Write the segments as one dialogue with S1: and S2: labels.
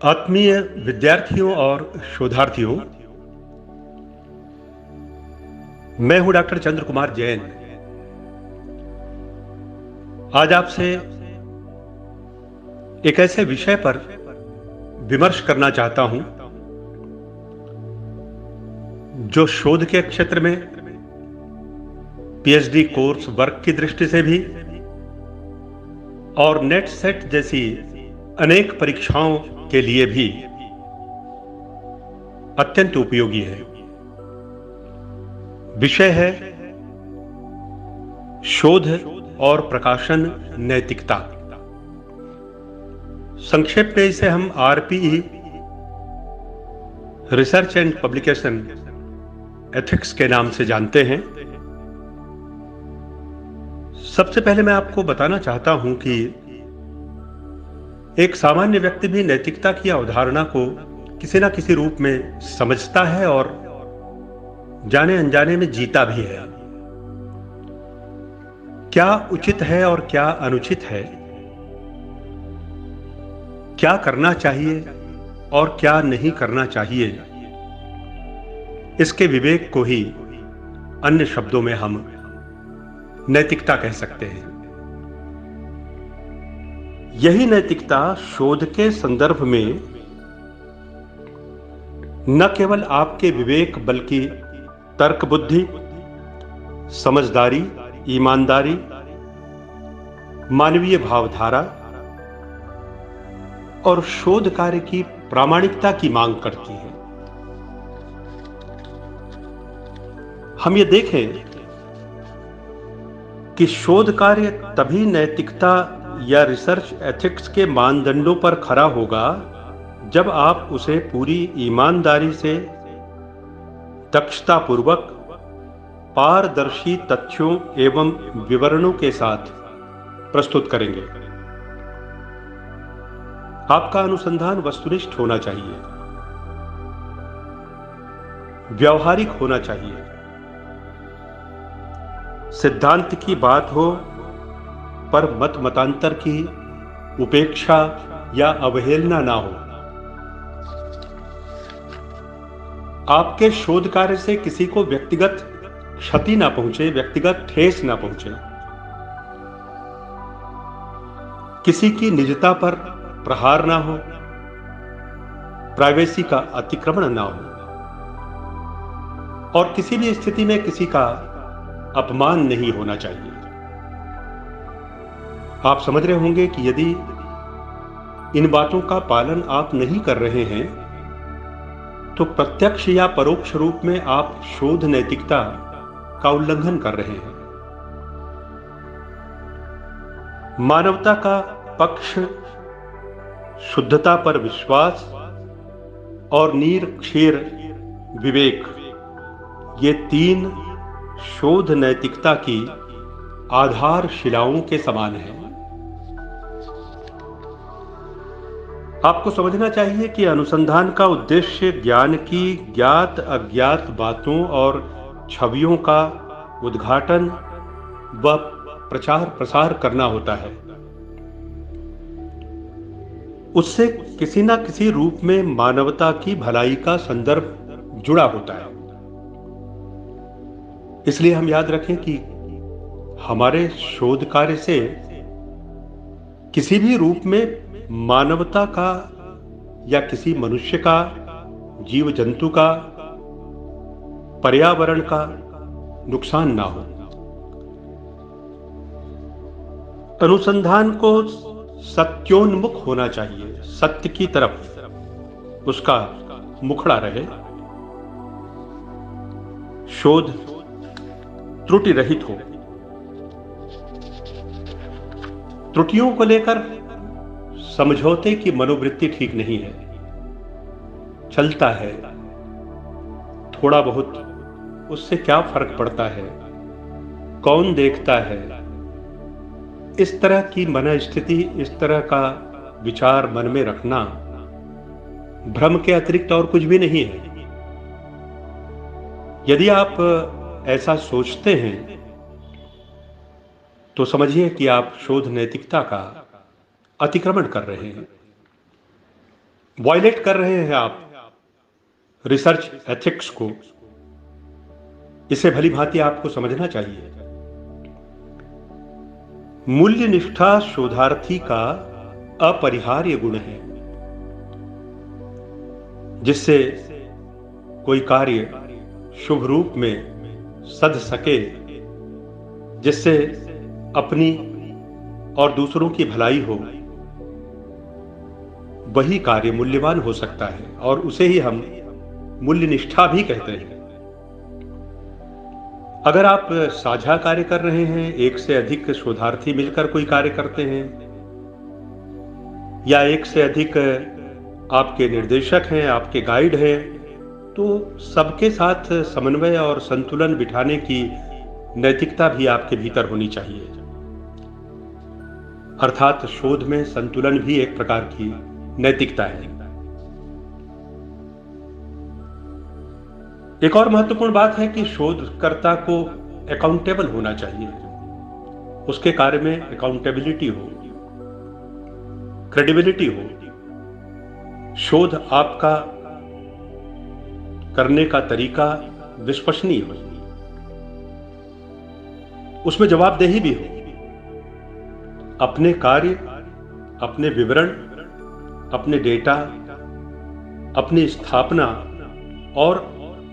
S1: आत्मीय विद्यार्थियों और शोधार्थियों, मैं हूं डॉक्टर चंद्र कुमार जैन। आज आपसे एक ऐसे विषय पर विमर्श करना चाहता हूं जो शोध के क्षेत्र में, पीएचडी कोर्स वर्क की दृष्टि से भी और नेट सेट जैसी अनेक परीक्षाओं के लिए भी अत्यंत उपयोगी है। विषय है शोध और प्रकाशन नैतिकता। संक्षेप में इसे हम RPE, research and publication ethics के नाम से जानते हैं। सबसे पहले मैं आपको बताना चाहता हूं कि एक सामान्य व्यक्ति भी नैतिकता की अवधारणा को किसी ना किसी रूप में समझता है और जाने अनजाने में जीता भी है। क्या उचित है और क्या अनुचित है, क्या करना चाहिए और क्या नहीं करना चाहिए, इसके विवेक को ही अन्य शब्दों में हम नैतिकता कह सकते हैं। यही नैतिकता शोध के संदर्भ में न केवल आपके विवेक बल्कि तर्क बुद्धि, समझदारी, ईमानदारी, मानवीय भावधारा और शोध कार्य की प्रामाणिकता की मांग करती है। हम ये देखें कि शोध कार्य तभी नैतिकता या रिसर्च एथिक्स के मानदंडों पर खरा होगा जब आप उसे पूरी ईमानदारी से, दक्षतापूर्वक, पारदर्शी तथ्यों एवं विवरणों के साथ प्रस्तुत करेंगे। आपका अनुसंधान वस्तुनिष्ठ होना चाहिए, व्यावहारिक होना चाहिए, सिद्धांत की बात हो पर मत मतांतर की उपेक्षा या अवहेलना ना हो। आपके शोध कार्य से किसी को व्यक्तिगत क्षति ना पहुंचे, व्यक्तिगत ठेस ना पहुंचे, किसी की निजता पर प्रहार ना हो, प्राइवेसी का अतिक्रमण ना हो और किसी भी स्थिति में किसी का अपमान नहीं होना चाहिए। आप समझ रहे होंगे कि यदि इन बातों का पालन आप नहीं कर रहे हैं तो प्रत्यक्ष या परोक्ष रूप में आप शोध नैतिकता का उल्लंघन कर रहे हैं। मानवता का पक्ष, शुद्धता पर विश्वास और निरक्षीर विवेक, ये तीन शोध नैतिकता की आधारशिलाओं के समान हैं। आपको समझना चाहिए कि अनुसंधान का उद्देश्य ज्ञान की ज्ञात अज्ञात बातों और छवियों का उद्घाटन व प्रचार प्रसार करना होता है। उससे किसी न किसी रूप में मानवता की भलाई का संदर्भ जुड़ा होता है। इसलिए हम याद रखें कि हमारे शोध कार्य से किसी भी रूप में मानवता का या किसी मनुष्य का, जीव जंतु का, पर्यावरण का नुकसान ना हो। अनुसंधान को सत्योन्मुख होना चाहिए, सत्य की तरफ उसका मुखड़ा रहे। शोध त्रुटि रहित हो। त्रुटियों को लेकर समझौते की मनोवृत्ति ठीक नहीं है। चलता है, थोड़ा बहुत, उससे क्या फर्क पड़ता है, कौन देखता है, इस तरह की मनस्थिति, इस तरह का विचार मन में रखना भ्रम के अतिरिक्त और कुछ भी नहीं है। यदि आप ऐसा सोचते हैं तो समझिए कि आप शोध नैतिकता का अतिक्रमण कर रहे हैं। वायलेट कर रहे हैं आप रिसर्च एथिक्स को, इसे भली भांति आपको समझना चाहिए। मूल्य निष्ठा शोधार्थी का अपरिहार्य गुण है, जिससे कोई कार्य शुभ रूप में सध सके, जिससे अपनी और दूसरों की भलाई हो, वही कार्य मूल्यवान हो सकता है और उसे ही हम मूल्य निष्ठा भी कहते हैं। अगर आप साझा कार्य कर रहे हैं, एक से अधिक शोधार्थी मिलकर कोई कार्य करते हैं, या एक से अधिक आपके निर्देशक हैं, आपके गाइड हैं, तो सबके साथ समन्वय और संतुलन बिठाने की नैतिकता भी आपके भीतर होनी चाहिए। अर्थात शोध में संतुलन भी एक प्रकार की नैतिकता है। एक और महत्वपूर्ण बात है कि शोधकर्ता को अकाउंटेबल होना चाहिए, उसके कार्य में अकाउंटेबिलिटी हो, क्रेडिबिलिटी हो, शोध आपका करने का तरीका विश्वसनीय हो, उसमें जवाबदेही भी हो। अपने कार्य, अपने विवरण, अपने डेटा, अपनी स्थापना और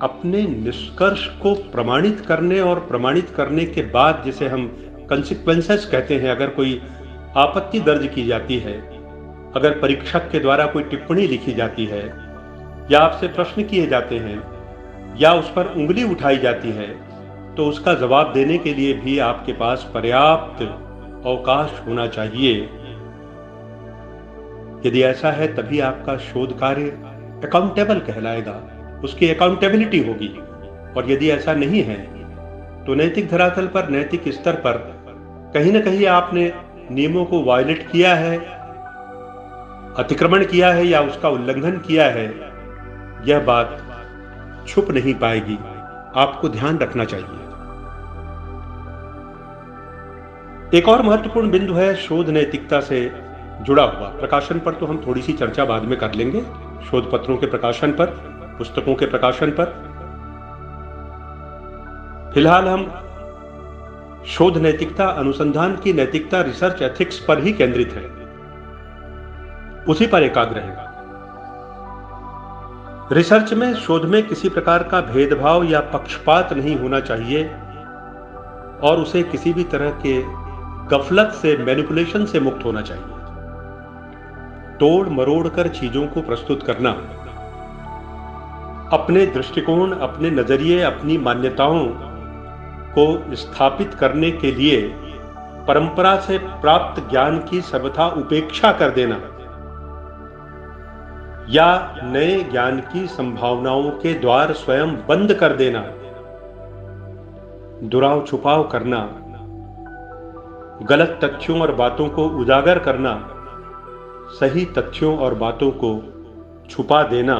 S1: अपने निष्कर्ष को प्रमाणित करने और प्रमाणित करने के बाद, जिसे हम कंसिक्वेंसेस कहते हैं, अगर कोई आपत्ति दर्ज की जाती है, अगर परीक्षक के द्वारा कोई टिप्पणी लिखी जाती है, या आपसे प्रश्न किए जाते हैं, या उस पर उंगली उठाई जाती है, तो उसका जवाब देने के लिए भी आपके पास पर्याप्त अवकाश होना चाहिए। यदि ऐसा है तभी आपका शोध कार्य अकाउंटेबल कहलाएगा, उसकी अकाउंटेबिलिटी होगी। और यदि ऐसा नहीं है तो नैतिक धरातल पर, नैतिक स्तर पर कहीं ना कहीं आपने नियमों को वायलेट किया है, अतिक्रमण किया है या उसका उल्लंघन किया है, यह बात छुप नहीं पाएगी। आपको ध्यान रखना चाहिए। एक और महत्वपूर्ण बिंदु है शोध नैतिकता से जुड़ा हुआ। प्रकाशन पर तो हम थोड़ी सी चर्चा बाद में कर लेंगे, शोध पत्रों के प्रकाशन पर, पुस्तकों के प्रकाशन पर। फिलहाल हम शोध नैतिकता, अनुसंधान की नैतिकता, रिसर्च एथिक्स पर ही केंद्रित है, उसी पर एकाग्र है। रिसर्च में, शोध में किसी प्रकार का भेदभाव या पक्षपात नहीं होना चाहिए और उसे किसी भी तरह के गफलत से, मैनिपुलेशन से मुक्त होना चाहिए। तोड़ मरोड़ कर चीजों को प्रस्तुत करना, अपने दृष्टिकोण, अपने नजरिए, अपनी मान्यताओं को स्थापित करने के लिए परंपरा से प्राप्त ज्ञान की सर्वथा उपेक्षा कर देना, या नए ज्ञान की संभावनाओं के द्वार स्वयं बंद कर देना, दुराव छुपाव करना, गलत तथ्यों और बातों को उजागर करना, सही तथ्यों और बातों को छुपा देना,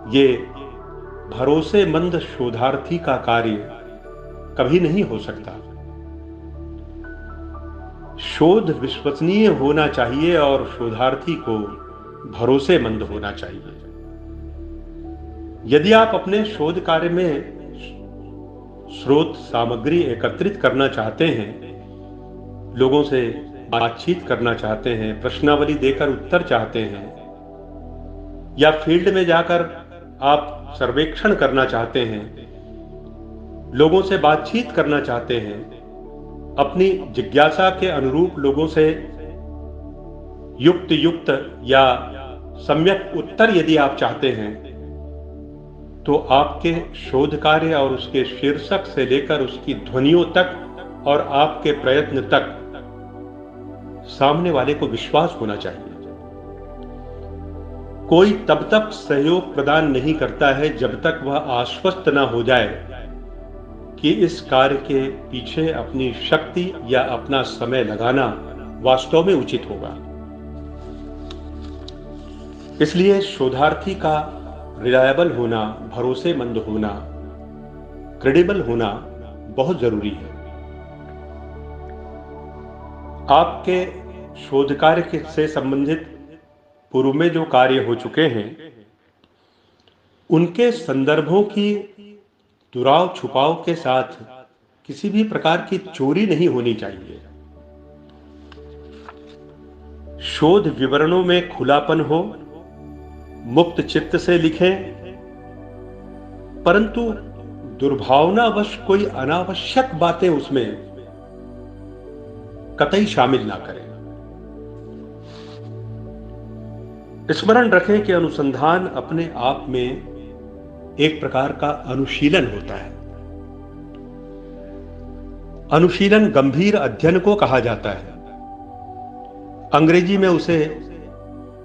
S1: ये भरोसेमंद शोधार्थी का कार्य कभी नहीं हो सकता। शोध विश्वसनीय होना चाहिए और शोधार्थी को भरोसेमंद होना चाहिए। यदि आप अपने शोध कार्य में स्रोत सामग्री एकत्रित करना चाहते हैं, लोगों से बातचीत करना चाहते हैं, प्रश्नावली देकर उत्तर चाहते हैं, या फील्ड में जाकर आप सर्वेक्षण करना चाहते हैं, लोगों से बातचीत करना चाहते हैं, अपनी जिज्ञासा के अनुरूप लोगों से युक्त या सम्यक उत्तर यदि आप चाहते हैं, तो आपके शोध कार्य और उसके शीर्षक से लेकर उसकी ध्वनियों तक और आपके प्रयत्न तक सामने वाले को विश्वास होना चाहिए। कोई तब तक सहयोग प्रदान नहीं करता है जब तक वह आश्वस्त ना हो जाए कि इस कार्य के पीछे अपनी शक्ति या अपना समय लगाना वास्तव में उचित होगा। इसलिए शोधार्थी का रिलायबल होना, भरोसेमंद होना, क्रेडिबल होना बहुत जरूरी है। आपके शोध कार्य से संबंधित पूर्व में जो कार्य हो चुके हैं उनके संदर्भों की दुराव छुपाव के साथ किसी भी प्रकार की चोरी नहीं होनी चाहिए। शोध विवरणों में खुलापन हो, मुक्त चित्त से लिखें, परंतु दुर्भावनावश कोई अनावश्यक बातें उसमें कतई शामिल ना करें। स्मरण रखें कि अनुसंधान अपने आप में एक प्रकार का अनुशीलन होता है। अनुशीलन गंभीर अध्ययन को कहा जाता है। अंग्रेजी में उसे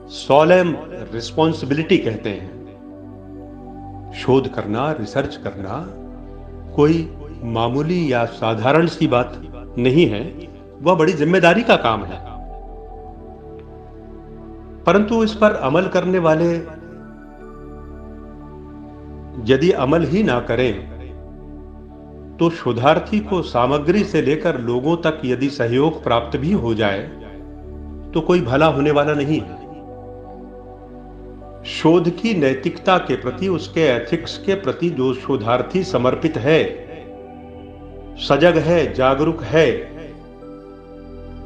S1: सोलेम रिस्पॉन्सिबिलिटी कहते हैं। शोध करना, रिसर्च करना कोई मामूली या साधारण सी बात नहीं है, वह बड़ी जिम्मेदारी का काम है। परंतु इस पर अमल करने वाले यदि अमल ही ना करें तो शोधार्थी को सामग्री से लेकर लोगों तक यदि सहयोग प्राप्त भी हो जाए तो कोई भला होने वाला नहीं है। शोध की नैतिकता के प्रति, उसके एथिक्स के प्रति जो शोधार्थी समर्पित है, सजग है, जागरूक है,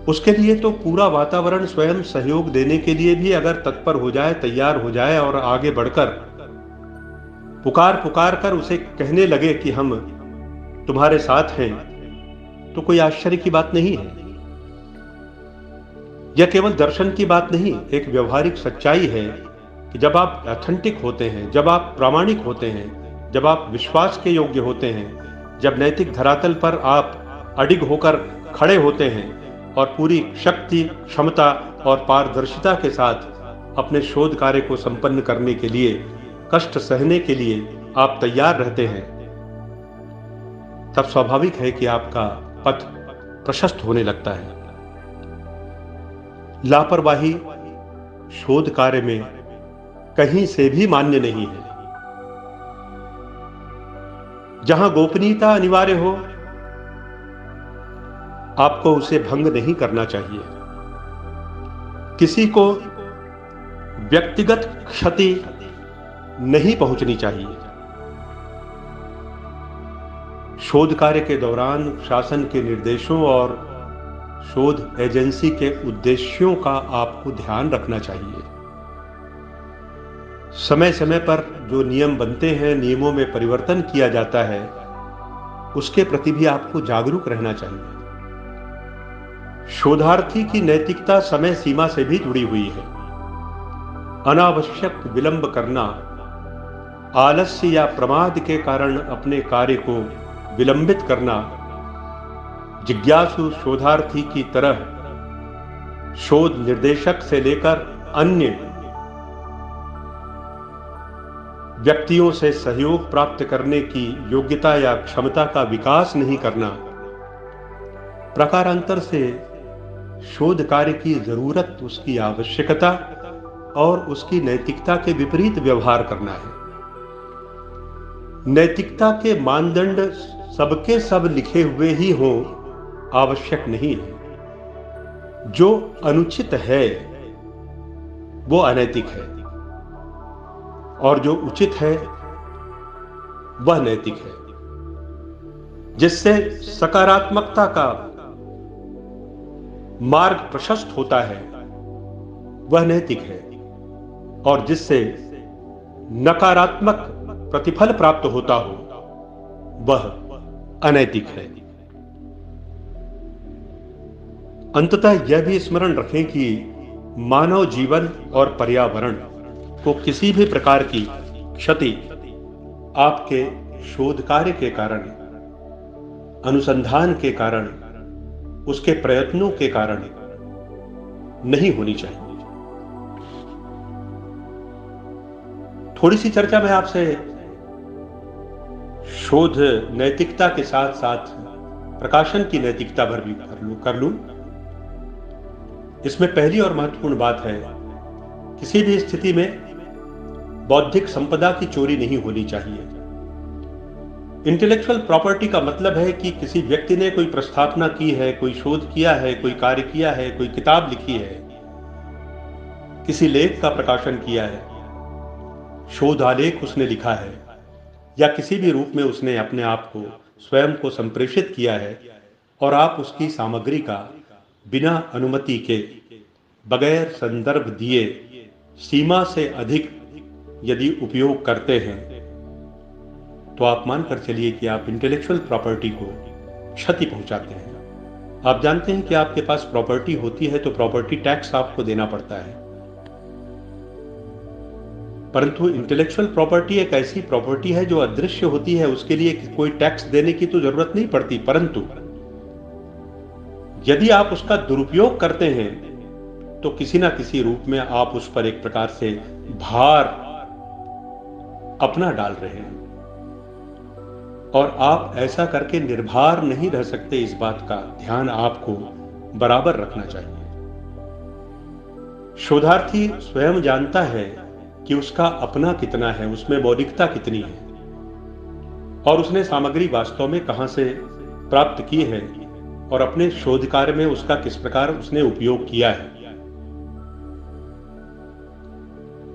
S1: उसके लिए तो पूरा वातावरण स्वयं सहयोग देने के लिए भी अगर तत्पर हो जाए, तैयार हो जाए और आगे बढ़कर पुकार पुकार कर उसे कहने लगे कि हम तुम्हारे साथ हैं, तो कोई आश्चर्य की बात नहीं है। यह केवल दर्शन की बात नहीं, एक व्यवहारिक सच्चाई है कि जब आप ऑथेंटिक होते हैं, जब आप प्रामाणिक होते हैं, जब आप विश्वास के योग्य होते हैं, जब नैतिक धरातल पर आप अडिग होकर खड़े होते हैं और पूरी शक्ति, क्षमता और पारदर्शिता के साथ अपने शोध कार्य को संपन्न करने के लिए, कष्ट सहने के लिए आप तैयार रहते हैं, तब स्वाभाविक है कि आपका पथ प्रशस्त होने लगता है। लापरवाही शोध कार्य में कहीं से भी मान्य नहीं है। जहां गोपनीयता अनिवार्य हो, आपको उसे भंग नहीं करना चाहिए। किसी को व्यक्तिगत क्षति नहीं पहुंचनी चाहिए। शोध कार्य के दौरान शासन के निर्देशों और शोध एजेंसी के उद्देश्यों का आपको ध्यान रखना चाहिए। समय समय पर जो नियम बनते हैं, नियमों में परिवर्तन किया जाता है, उसके प्रति भी आपको जागरूक रहना चाहिए। शोधार्थी की नैतिकता समय सीमा से भी जुड़ी हुई है। अनावश्यक विलंब करना, आलस्य या प्रमाद के कारण अपने कार्य को विलंबित करना, जिज्ञासु शोधार्थी की तरह शोध निर्देशक से लेकर अन्य व्यक्तियों से सहयोग प्राप्त करने की योग्यता या क्षमता का विकास नहीं करना, प्रकारांतर से शोध कार्य की जरूरत, उसकी आवश्यकता और उसकी नैतिकता के विपरीत व्यवहार करना है। नैतिकता के मानदंड सबके सब लिखे हुए ही हों आवश्यक नहीं है। जो अनुचित है वो अनैतिक है और जो उचित है वह नैतिक है। जिससे सकारात्मकता का मार्ग प्रशस्त होता है वह नैतिक है और जिससे नकारात्मक प्रतिफल प्राप्त होता हो वह अनैतिक है। अंततः यह भी स्मरण रखें कि मानव जीवन और पर्यावरण को किसी भी प्रकार की क्षति आपके शोध कार्य के कारण, अनुसंधान के कारण, उसके प्रयत्नों के कारण नहीं होनी चाहिए। थोड़ी सी चर्चा मैं आपसे शोध नैतिकता के साथ साथ प्रकाशन की नैतिकता पर भी कर लूं। इसमें पहली और महत्वपूर्ण बात है, किसी भी स्थिति में बौद्धिक संपदा की चोरी नहीं होनी चाहिए। इंटेलेक्चुअल प्रॉपर्टी का मतलब है कि किसी व्यक्ति ने कोई प्रस्थापना की है, कोई शोध किया है, कोई कार्य किया है, कोई किताब लिखी है, किसी लेख का प्रकाशन किया है, शोध आलेख उसने लिखा है, या किसी भी रूप में उसने अपने आप को स्वयं को संप्रेषित किया है, और आप उसकी सामग्री का बिना अनुमति के, बगैर संदर्भ दिए सीमा से अधिक यदि उपयोग करते हैं, तो आप मानकर चलिए कि आप इंटेलेक्चुअल प्रॉपर्टी को क्षति पहुंचाते हैं। आप जानते हैं कि आपके पास प्रॉपर्टी होती है तो प्रॉपर्टी टैक्स आपको देना पड़ता है, परंतु इंटेलेक्चुअल प्रॉपर्टी एक ऐसी प्रॉपर्टी है जो अदृश्य होती है, उसके लिए कोई टैक्स देने की तो जरूरत नहीं पड़ती, परंतु यदि आप उसका दुरुपयोग करते हैं तो किसी ना किसी रूप में आप उस पर एक प्रकार से भार अपना डाल रहे हैं, और आप ऐसा करके निर्भर नहीं रह सकते। इस बात का ध्यान आपको बराबर रखना चाहिए। शोधार्थी स्वयं जानता है कि उसका अपना कितना है, उसमें मौलिकता कितनी है, और उसने सामग्री वास्तव में कहां से प्राप्त की है, और अपने शोध कार्य में उसका किस प्रकार उसने उपयोग किया है।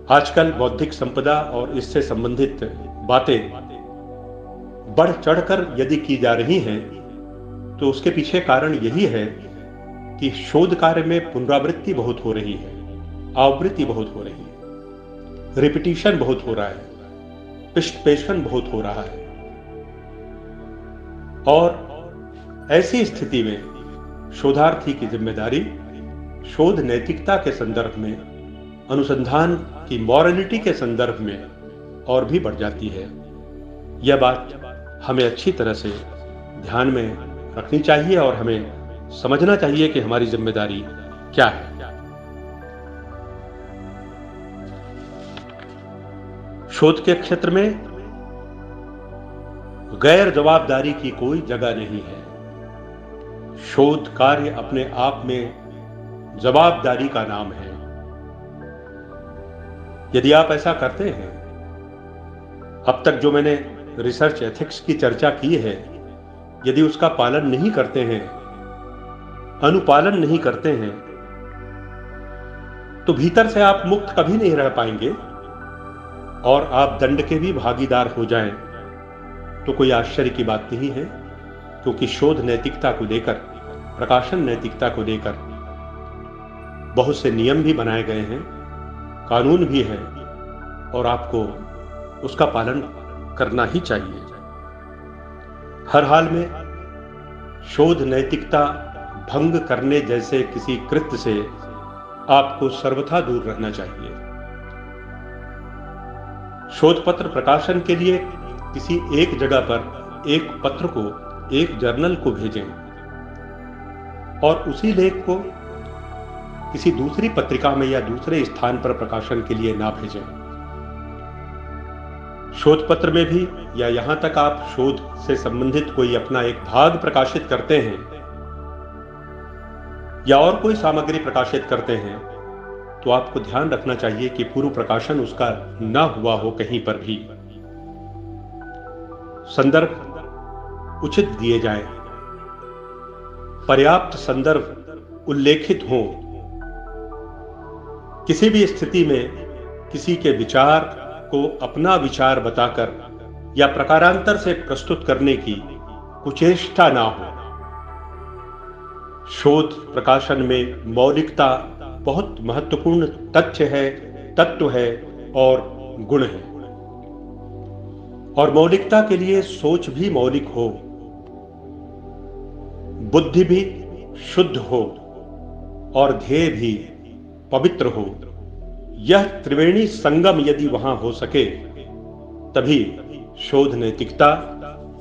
S1: आजकल बौद्धिक संपदा और इससे संबंधित बातें बढ़ चढ़कर यदि की जा रही हैं, तो उसके पीछे कारण यही है कि शोध कार्य में पुनरावृत्ति बहुत हो रही है, आवृत्ति बहुत हो रही है, रिपीटिशन बहुत हो रहा है, पिष्टपेशन बहुत हो रहा है। और ऐसी स्थिति में शोधार्थी की जिम्मेदारी शोध नैतिकता के संदर्भ में, अनुसंधान की मॉरलिटी के संदर्भ में और भी बढ़ जाती है। यह बात हमें अच्छी तरह से ध्यान में रखनी चाहिए और हमें समझना चाहिए कि हमारी जिम्मेदारी क्या है। शोध के क्षेत्र में गैर जवाबदारी की कोई जगह नहीं है। शोध कार्य अपने आप में जवाबदारी का नाम है। यदि आप ऐसा करते हैं, अब तक जो मैंने रिसर्च एथिक्स की चर्चा की है, यदि उसका पालन नहीं करते हैं, अनुपालन नहीं करते हैं, तो भीतर से आप मुक्त कभी नहीं रह पाएंगे, और आप दंड के भी भागीदार हो जाएं तो कोई आश्चर्य की बात नहीं है, क्योंकि शोध नैतिकता को लेकर, प्रकाशन नैतिकता को लेकर बहुत से नियम भी बनाए गए हैं, कानून भी है, और आपको उसका पालन करना ही चाहिए। हर हाल में शोध नैतिकता भंग करने जैसे किसी कृत्य से आपको सर्वथा दूर रहना चाहिए। शोध पत्र प्रकाशन के लिए किसी एक जगह पर एक पत्र को, एक जर्नल को भेजें, और उसी लेख को किसी दूसरी पत्रिका में या दूसरे स्थान पर प्रकाशन के लिए ना भेजें। शोध पत्र में भी, या यहां तक आप शोध से संबंधित कोई अपना एक भाग प्रकाशित करते हैं या और कोई सामग्री प्रकाशित करते हैं, तो आपको ध्यान रखना चाहिए कि पूर्व प्रकाशन उसका ना हुआ हो कहीं पर भी। संदर्भ उचित दिए जाएं, पर्याप्त संदर्भ उल्लेखित हों। किसी भी स्थिति में किसी के विचार को अपना विचार बताकर या प्रकारांतर से प्रस्तुत करने की कुचेष्टा ना हो। शोध प्रकाशन में मौलिकता बहुत महत्वपूर्ण तथ्य है, तत्व है और गुण है, और मौलिकता के लिए सोच भी मौलिक हो, बुद्धि भी शुद्ध हो और ध्येय भी पवित्र हो। यह त्रिवेणी संगम यदि वहां हो सके, तभी शोध नैतिकता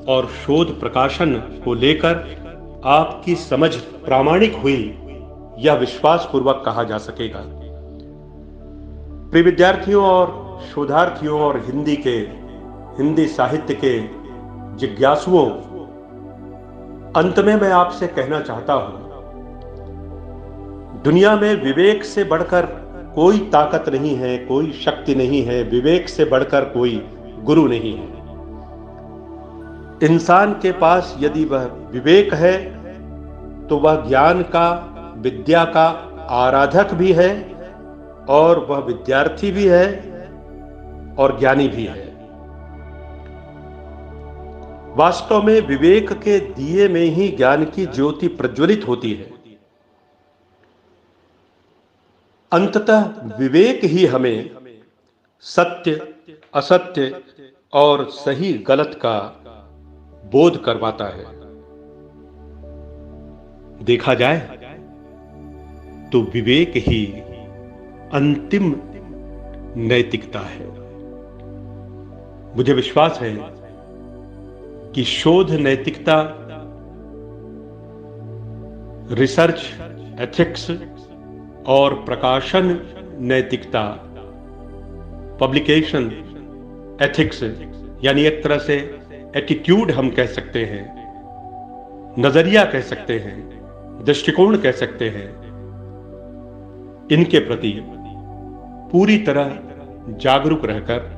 S1: और शोध प्रकाशन को लेकर आपकी समझ प्रामाणिक हुई, यह विश्वास पूर्वक कहा जा सकेगा। प्रिय विद्यार्थियों और शोधार्थियों और हिंदी साहित्य के जिज्ञासुओं, अंत में मैं आपसे कहना चाहता हूं, दुनिया में विवेक से बढ़कर कोई ताकत नहीं है, कोई शक्ति नहीं है, विवेक से बढ़कर कोई गुरु नहीं है। इंसान के पास यदि वह विवेक है तो वह ज्ञान का, विद्या का आराधक भी है और वह विद्यार्थी भी है और ज्ञानी भी है। वास्तव में विवेक के दिए में ही ज्ञान की ज्योति प्रज्वलित होती है। अंततः विवेक ही हमें सत्य, असत्य और सही गलत का बोध करवाता है। देखा जाए तो विवेक ही अंतिम नैतिकता है। मुझे विश्वास है कि शोध नैतिकता, रिसर्च एथिक्स और प्रकाशन नैतिकता, पब्लिकेशन एथिक्स, यानी एक तरह से एटीट्यूड हम कह सकते हैं, नजरिया कह सकते हैं, दृष्टिकोण कह सकते हैं, इनके प्रति पूरी तरह जागरूक रहकर,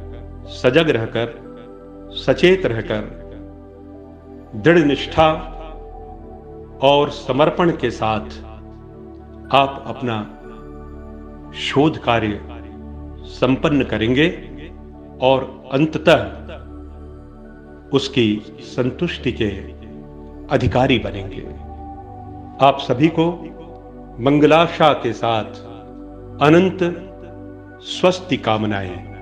S1: सजग रहकर, सचेत रहकर, दृढ़ निष्ठा और समर्पण के साथ आप अपना शोध कार्य संपन्न करेंगे और अंततः उसकी संतुष्टि के अधिकारी बनेंगे। आप सभी को मंगलाशा के साथ अनंत स्वस्ति कामनाएं।